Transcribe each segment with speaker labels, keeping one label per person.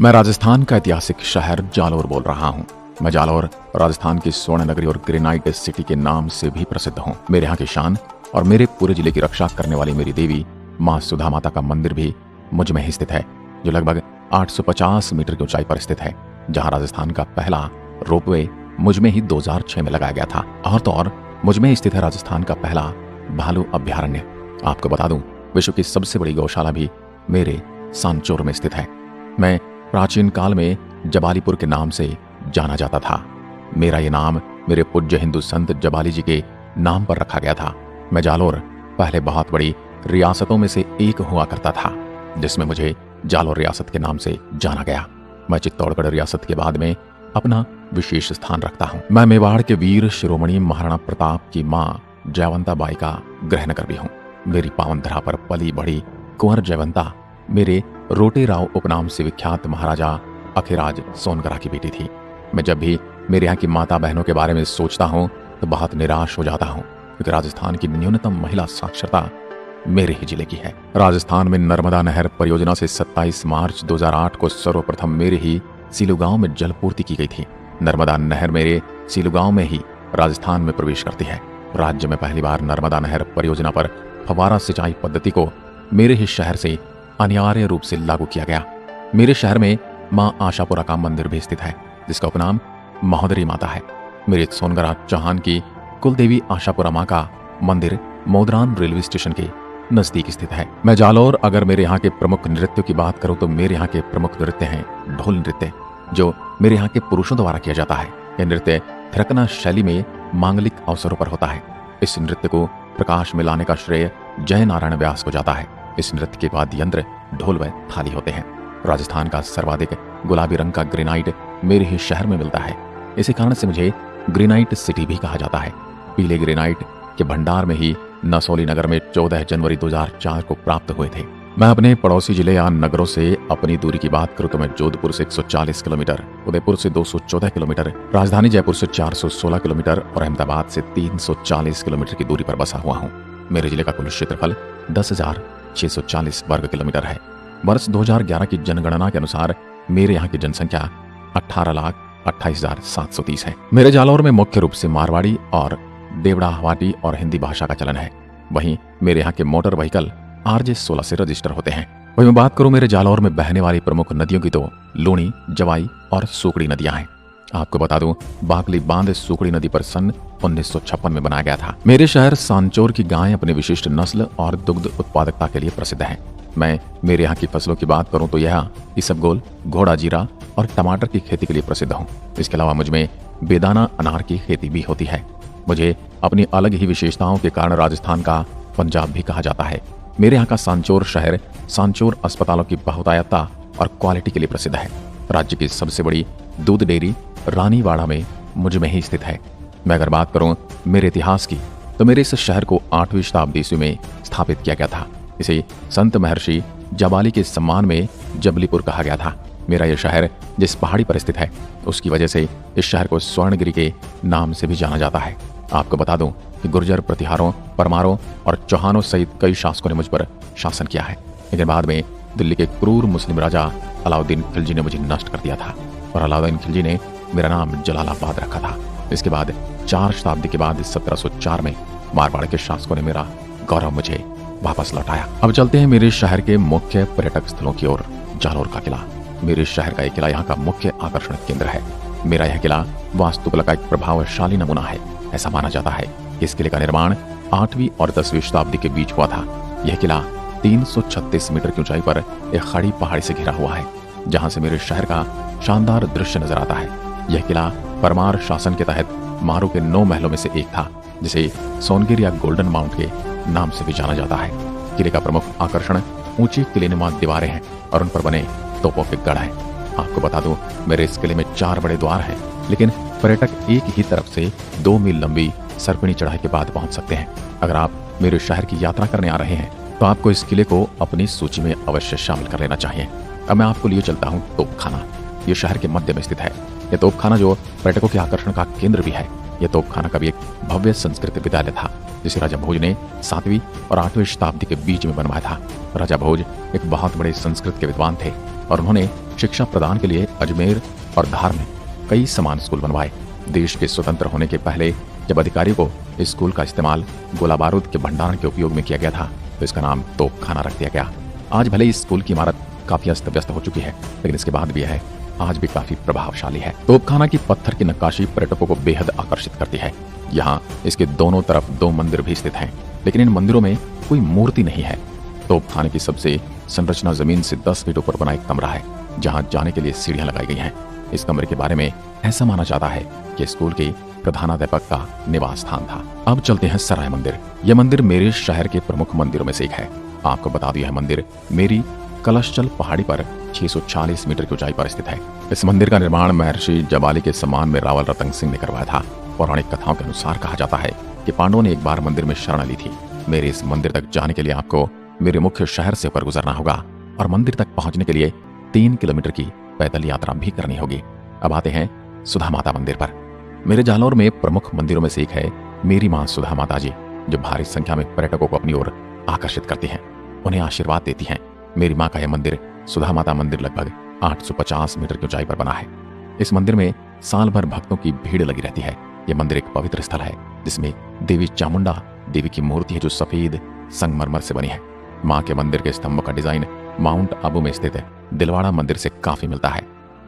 Speaker 1: मैं राजस्थान का ऐतिहासिक शहर जालोर बोल रहा हूँ। मैं जालोर राजस्थान की स्वर्ण नगरी और ग्रेनाइट सिटी के नाम से भी प्रसिद्ध हूँ। मेरे यहाँ की शान और मेरे पूरे जिले की रक्षा करने वाली मेरी देवी माँ सुधा माता का मंदिर भी मुझ में ही स्थित है, जो लगभग 850 मीटर की ऊंचाई पर स्थित है। जहाँ राजस्थान का पहला रोपवे मुझ में ही 2006 में लगाया गया था। और तो और मुझ में स्थित है राजस्थान का पहला भालू अभ्यारण्य। आपको बता दूं, विश्व की सबसे बड़ी गौशाला भी मेरे सांचौर में स्थित है। मैं प्राचीन काल में जबालीपुर के नाम से जाना जाता था। मेरा ये नाम मेरे पूज्य हिंदू संत जबाली जी के नाम पर रखा गया था। मैं जालोर पहले बहुत बड़ी रियासतों में से एक हुआ करता था, जिसमें मुझे जालोर रियासत के नाम से जाना गया। मैं चित्तौड़गढ़ रियासत के बाद में अपना विशेष स्थान रखता हूँ। मैं मेवाड़ के वीर शिरोमणि महाराणा प्रताप की माँ जयवंता बाई का गृहनगर भी हूँ। मेरी पावन धरा पर पली बढ़ी कुंवर जयवंता मेरे रोटे राव उपनाम से विख्यात महाराजा अखिराज सोनगरा की बेटी थी। मैं जब भी मेरे यहाँ की माता बहनों के बारे में सोचता हूँ तो बहुत निराश हो जाता हूँ, क्योंकि राजस्थान की न्यूनतम महिला साक्षरता मेरे ही जिले की है। राजस्थान में नर्मदा नहर परियोजना से 27 मार्च 2008 को सर्वप्रथम मेरे ही सीलू गांव में जलपूर्ति की गई थी। नर्मदा नहर मेरे सीलू गांव में ही राजस्थान में प्रवेश करती है। राज्य में पहली बार नर्मदा नहर परियोजना पर फव्वारा सिंचाई पद्धति को मेरे ही शहर से अनिवार्य रूप से लागू किया गया। मेरे शहर में माँ आशापुरा का मंदिर भी स्थित है, जिसका उपनाम महोदरी माता है। मेरे सोनगरा चौहान की कुलदेवी आशापुरा माँ का मंदिर मोदरान रेलवे स्टेशन के नजदीक स्थित है। मैं जालोर अगर मेरे यहाँ के प्रमुख नृत्यों की बात करूँ तो मेरे यहाँ के प्रमुख नृत्य हैं ढोल नृत्य, जो मेरे यहाँ के पुरुषों द्वारा किया जाता है। यह नृत्य थिरकना शैली में मांगलिक अवसरों पर होता है। इस नृत्य को प्रकाश में लाने का श्रेय जय नारायण व्यास को जाता है। इस नृत्य के बाद यंत्र ढोल व थाली होते हैं। राजस्थान का सर्वाधिक गुलाबी रंग का ग्रेनाइट मेरे ही शहर में मिलता है। इसी कारण से मुझे ग्रेनाइट सिटी भी कहा जाता है। पीले ग्रेनाइट के भंडार में ही नसोली नगर में 14 जनवरी 2004 को प्राप्त हुए थे। मैं अपने पड़ोसी जिले या नगरों से अपनी दूरी की बात करूं तो मैं जोधपुर से 140 किलोमीटर, उदयपुर से 214 किलोमीटर, राजधानी जयपुर से 416 किलोमीटर और अहमदाबाद से 340 किलोमीटर की दूरी पर बसा हुआ हूँ। मेरे जिले का कुल क्षेत्रफल 10,640 वर्ग किलोमीटर है। वर्ष 2011 की जनगणना के अनुसार मेरे यहाँ की जनसंख्या 18,28,730 है। मेरे जालौर में मुख्य रूप से मारवाड़ी और देवड़ाहवाटी और हिंदी भाषा का चलन है। वहीं मेरे यहाँ के मोटर व्हीकल RJ16 से रजिस्टर होते हैं। वहीं मैं बात करूं मेरे जालौर में बहने वाली प्रमुख नदियों की तो लूणी, जवाई और सूकड़ी नदियां हैं। आपको बता दूं, बागली बांध सूकड़ी नदी पर सन 1956 में बनाया गया था। मेरे शहर सांचौर की गायें अपनी विशिष्ट नस्ल और दुग्ध उत्पादकता के लिए प्रसिद्ध है। मैं मेरे यहाँ की फसलों की बात करूं तो यह इसबगोल, घोड़ा जीरा और टमाटर की खेती के लिए प्रसिद्ध हूँ। इसके अलावा मुझ में बेदाना अनार की खेती भी होती है। मुझे अपनी अलग ही विशेषताओं के कारण राजस्थान का पंजाब भी कहा जाता है। मेरे यहाँ का सांचौर शहर सांचौर अस्पतालों की बहुतायतता और क्वालिटी के लिए प्रसिद्ध है। राज्य की सबसे बड़ी दूध डेयरी रानीवाड़ा में मुझ में ही स्थित है। मैं अगर बात करूं मेरे इतिहास की तो मेरे इस शहर को 8वीं शताब्दी ईस्वी में स्थापित किया गया था। इसे संत महर्षि जबाली के सम्मान में जबलीपुर कहा गया था। मेरा यह शहर जिस पहाड़ी पर स्थित है उसकी वजह से इस शहर को स्वर्णगिरी के नाम से भी जाना जाता है। आपको बता दूं कि गुर्जर, प्रतिहारों, परमारों और चौहानों सहित कई शासकों ने मुझ पर शासन किया है, लेकिन बाद में दिल्ली के क्रूर मुस्लिम राजा अलाउद्दीन खिलजी ने मुझे नष्ट कर दिया था और अलाउद्दीन खिलजी ने मेरा नाम जलालाबाद रखा था। इसके बाद 4 शताब्दी के बाद 1704 में मारवाड़ के शासकों ने मेरा गौरव मुझे वापस लौटाया। अब चलते हैं मेरे शहर के मुख्य पर्यटक स्थलों की ओर। जालोर का किला मेरे शहर का एक किला यहाँ का मुख्य आकर्षण केंद्र है। मेरा यह किला वास्तुकला का एक प्रभावशाली नमूना है। ऐसा माना जाता है कि इस किले का निर्माण 8वीं और 10वीं शताब्दी के बीच हुआ था। यह किला 336 मीटर की ऊंचाई पर एक खड़ी पहाड़ी से घिरा हुआ है, जहां से मेरे शहर का शानदार दृश्य नजर आता है। यह किला परमार शासन के तहत मारू के 9 महलों में से एक था, जिसे सोनगिर या गोल्डन माउंट के नाम से भी जाना जाता है। किले का प्रमुख आकर्षण ऊंची किलेनुमा दीवारें हैं और उन पर बने तोपों के गढ़ हैं। आपको बता दूं, मेरे इस किले में 4 बड़े द्वार हैं, लेकिन पर्यटक एक ही तरफ से 2 मील लंबी सरपणी चढ़ाई के बाद पहुंच सकते हैं। अगर आप मेरे शहर की यात्रा करने आ रहे हैं तो आपको इस किले को अपनी सूची में अवश्य शामिल कर लेना चाहिए। अब मैं आपको लिए चलता हूँ तोपखाना। ये शहर के मध्य में स्थित है। यह तोपखाना जो पर्यटकों के आकर्षण का केंद्र भी है। यह तोपखाना कभी एक भव्य संस्कृत विद्यालय था, जिसे राजा भोज ने 7वीं और 8वीं शताब्दी के बीच में बनवाया था। राजा भोज एक बहुत बड़े संस्कृत के विद्वान थे और उन्होंने शिक्षा प्रदान के लिए अजमेर और धार में कई समान स्कूल बनवाए। देश के स्वतंत्र होने के पहले जब अधिकारियों को इस स्कूल का इस्तेमाल गोला बारूद के भंडारण के उपयोग में किया गया था तो इसका नाम तोपखाना रख दिया गया। आज भले इस स्कूल की इमारत काफी अस्त व्यस्त हो चुकी है, लेकिन इसके बाद भी यह आज भी काफी प्रभावशाली है। तोपखाना की पत्थर की नक्काशी पर्यटकों को बेहद आकर्षित करती है। यहाँ इसके दोनों तरफ 2 मंदिर भी स्थित हैं, लेकिन इन मंदिरों में कोई मूर्ति नहीं है। तोपखाने की सबसे संरचना जमीन से 10 फीट ऊपर बना एक कमरा है, जहाँ जाने के लिए सीढ़ियां लगाई गई हैं। इस कमरे के बारे में ऐसा माना जाता है कि स्कूल के प्रधानाध्यापक का निवास स्थान था। अब चलते हैं सराय मंदिर। यह मंदिर मेरे शहर के प्रमुख मंदिरों में से एक है। आपको बता दूं, यह मंदिर मेरी कलशचल पहाड़ी पर 640 मीटर की ऊंचाई पर स्थित है। इस मंदिर का निर्माण महर्षि जबाली के सम्मान में रावल रतन सिंह ने करवाया था। पौराणिक कथाओं के अनुसार कहा जाता है कि पांडवों ने एक बार मंदिर में शरण ली थी। मेरे इस मंदिर तक जाने के लिए आपको मेरे मुख्य शहर से होकर गुजरना होगा और मंदिर तक पहुंचने के लिए 3 किलोमीटर की पैदल यात्रा भी करनी होगी। अब आते हैं सुधा माता मंदिर पर। मेरे जालौर में प्रमुख मंदिरों में से एक है मेरी मां सुधा माता जी, जो भारी संख्या में पर्यटकों को अपनी ओर आकर्षित करती हैं, उन्हें आशीर्वाद देती हैं। मेरी मां का यह मंदिर सुधा माता मंदिर लगभग 850 मीटर की ऊंचाई पर बना है। इस मंदिर में साल भर भक्तों की भीड़ लगी रहती है। यह मंदिर एक पवित्र स्थल है जिसमें देवी चामुंडा देवी की मूर्ति है, जो सफेद संगमरमर से बनी है। मां के मंदिर के स्तंभों का डिजाइन माउंट आबू में स्थित दिलवाड़ा मंदिर से काफी मिलता है।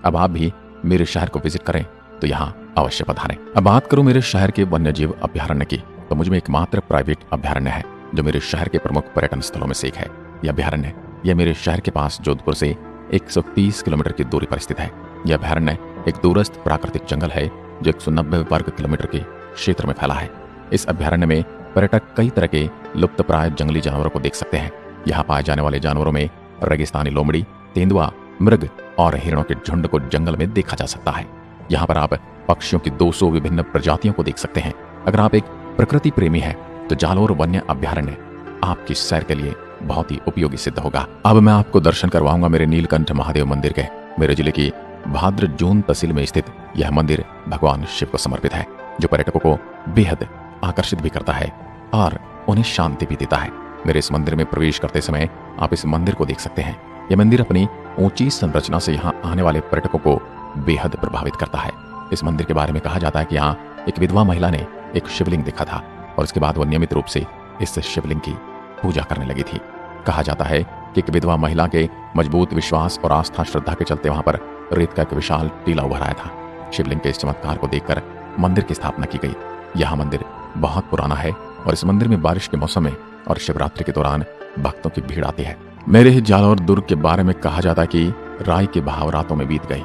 Speaker 1: अब आप भी मेरे शहर को विजिट करें तो यहाँ अवश्य पधारें। अब बात करूं मेरे शहर के वन्यजीव अभ्यारण्य की, तो मुझ में एकमात्र प्राइवेट अभ्यारण्य है जो मेरे शहर के प्रमुख पर्यटन स्थलों में से एक है। यह अभ्यारण्य यह मेरे शहर के पास जोधपुर से 130 किलोमीटर की दूरी पर स्थित है। यह अभ्यारण्य एक दूरस्थ प्राकृतिक जंगल है जो 190 वर्ग किलोमीटर के क्षेत्र में फैला है। इस अभ्यारण्य में पर्यटक कई तरह के लुप्तप्राय जंगली जानवरों को देख सकते हैं। यहाँ पाए जाने वाले जानवरों में रेगिस्तानी लोमड़ी, तेंदुआ, मृग और हिरणों के झुंड को जंगल में देखा जा सकता है। यहाँ पर आप पक्षियों की 200 विभिन्न प्रजातियों को देख सकते हैं। अगर आप एक प्रकृति प्रेमी हैं तो जालौर वन्य अभ्यारण्य आपकी सैर के लिए बहुत ही उपयोगी सिद्ध होगा। अब मैं आपको दर्शन करवाऊंगा मेरे नीलकंठ महादेव मंदिर के। मेरे जिले की भाद्र जून तहसील में स्थित यह मंदिर भगवान शिव को समर्पित है, जो पर्यटकों को बेहद आकर्षित भी करता है और उन्हें शांति भी देता है। मेरे इस मंदिर में प्रवेश करते समय आप इस मंदिर को देख सकते हैं। यह मंदिर अपनी ऊंची संरचना से यहाँ आने वाले पर्यटकों को बेहद प्रभावित करता है। इस मंदिर के बारे में कहा जाता है कि यहाँ एक विधवा महिला ने एक शिवलिंग देखा था और उसके बाद वह नियमित रूप से इस शिवलिंग की पूजा करने लगी थी। कहा जाता है कि एक विधवा महिला के मजबूत विश्वास और आस्था श्रद्धा के चलते वहां पर रेत का एक विशाल टीला उभर आया था। शिवलिंग के इस चमत्कार को देखकर मंदिर की स्थापना की गई। यह मंदिर बहुत पुराना है और इस मंदिर में बारिश के मौसम में और शिवरात्रि के दौरान भक्तों की भीड़ आती है। मेरे ही जालौर दुर्ग के बारे में कहा जाता है कि राय के भाव रातों में बीत गई।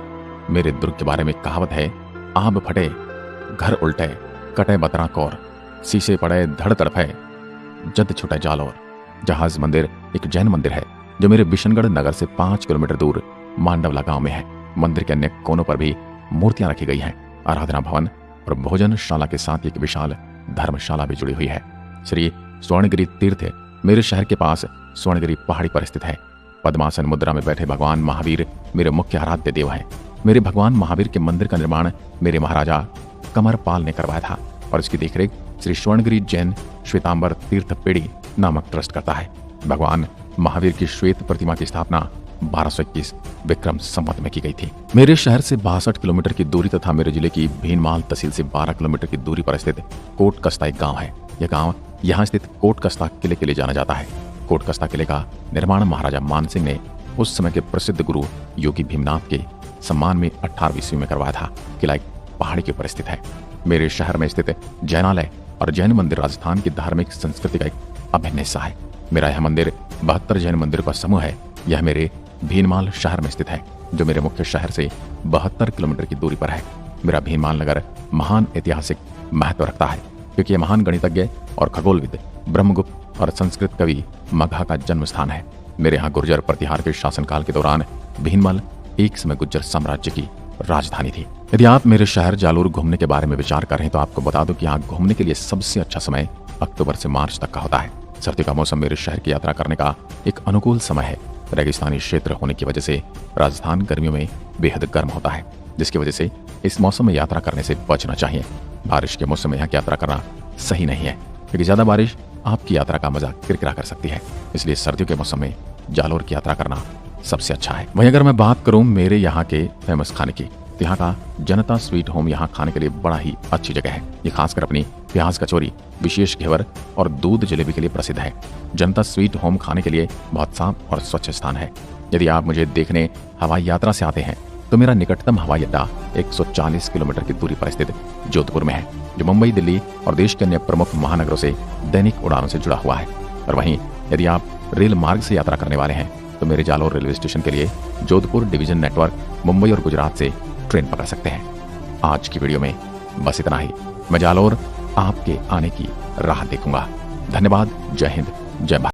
Speaker 1: मेरे दुर्ग के बारे में कहावत है, आब फटे घर उल्टे कटे बतरा कौर, शीशे पड़े धड़ तड़फे जद छुटे जालौर। जहाज मंदिर एक जैन मंदिर है जो मेरे बिशनगढ़ नगर से 5 किलोमीटर दूर मांडवला गांव में है। मंदिर के अन्य कोनों पर भी मूर्तियां रखी गई हैं। आराधना भवन और भोजनशाला के साथ एक विशाल धर्मशाला भी जुड़ी हुई है। श्री स्वर्णगिरी तीर्थ मेरे शहर के पास स्वर्णगिरी पहाड़ी पर स्थित है। पद्मासन मुद्रा में बैठे भगवान महावीर मेरे मुख्य आराध्य देव हैं। मेरे भगवान महावीर के मंदिर का निर्माण मेरे महाराजा कमरपाल ने करवाया था और इसकी देखरेख श्री स्वर्णगिरी जैन श्वेतांबर तीर्थ पेड़ी नामक ट्रस्ट करता है। भगवान महावीर की श्वेत प्रतिमा की स्थापना 1221 विक्रम संवत में की गई थी। मेरे शहर से 62 किलोमीटर की दूरी तथा मेरे जिले की भीनमाल तहसील से 12 किलोमीटर की दूरी पर स्थित कोटकस्ता एक गांव है। यह गांव यहाँ स्थित कोटकस्ता किले के लिए जाना जाता है। कोटकस्ता किले का निर्माण महाराजा मानसिंह ने उस समय के प्रसिद्ध गुरु योगी भीमनाथ के सम्मान में 18वीं ईस्वी में करवाया था। किला एक पहाड़ी के ऊपर स्थित है। मेरे शहर में स्थित जैनालय और जैन मंदिर राजस्थान की धार्मिक संस्कृति का एक अभिन्न हिस्सा है। मेरा यह मंदिर 72 जैन मंदिरों का समूह है। यह मेरे भीनमाल शहर में स्थित है, जो मेरे मुख्य शहर से 72 किलोमीटर की दूरी पर है। मेरा भीनमाल नगर महान ऐतिहासिक महत्व रखता है, क्योंकि यह महान गणितज्ञ और खगोलविद ब्रह्मगुप्त और संस्कृत कवि मगहा का जन्म स्थान है। मेरे यहाँ गुर्जर प्रतिहार के शासनकाल के दौरान भीनमाल एक समय गुर्जर साम्राज्य की राजधानी थी। यदि आप मेरे शहर जालौर घूमने के बारे में विचार कर रहे हैं तो आपको बता दूं कि यहाँ घूमने के लिए सबसे अच्छा समय अक्टूबर से मार्च तक का होता है। सर्दी का मौसम मेरे शहर की यात्रा करने का एक अनुकूल समय है। रेगिस्तानी क्षेत्र होने की वजह से राजस्थान गर्मियों में बेहद गर्म होता है, जिसकी वजह से इस मौसम में यात्रा करने से बचना चाहिए। बारिश के मौसम में यहाँ की यात्रा करना सही नहीं है, क्योंकि ज्यादा बारिश आपकी यात्रा का मजा किरकिरा कर सकती है। इसलिए सर्दियों के मौसम में जालौर की यात्रा करना सबसे अच्छा है। वहीं अगर मैं बात करूं मेरे यहाँ के फेमस खाने की, तो यहाँ का जनता स्वीट होम यहाँ खाने के लिए बड़ा ही अच्छी जगह है। ये खासकर अपनी प्याज कचौरी, विशेष घेवर और दूध जलेबी के लिए प्रसिद्ध है। जनता स्वीट होम खाने के लिए बहुत साफ और स्वच्छ स्थान है। यदि आप मुझे देखने हवाई यात्रा से आते हैं तो मेरा निकटतम हवाई अड्डा 140 किलोमीटर की दूरी पर स्थित जोधपुर में है, जो मुंबई, दिल्ली और देश के अन्य प्रमुख महानगरों से दैनिक उड़ानों से जुड़ा हुआ है। और वहीं यदि आप रेल मार्ग से यात्रा करने वाले हैं तो मेरे जालौर रेलवे स्टेशन के लिए जोधपुर डिवीजन नेटवर्क मुंबई और गुजरात से ट्रेन पकड़ सकते हैं। आज की वीडियो में बस इतना ही। मैं जालौर आपके आने की राह देखूंगा। धन्यवाद। जय हिंद, जय भारत।